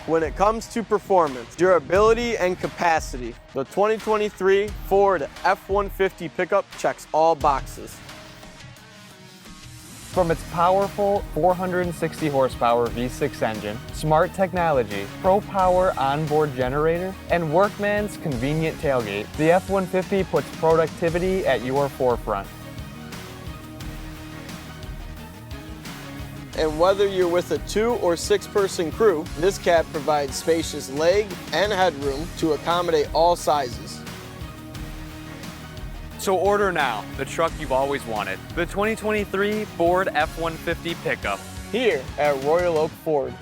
When it comes to performance, durability, and capacity, the 2023 Ford F-150 pickup checks all boxes. From its powerful 460 horsepower V6 engine, smart technology, Pro Power onboard generator, and Workman's convenient tailgate, the F-150 puts productivity at your forefront. And whether you're with a 2 or 6 person crew, this cab provides spacious leg and headroom to accommodate all sizes. So order now, the truck you've always wanted. The 2023 Ford F-150 pickup. Here at Royal Oak Ford.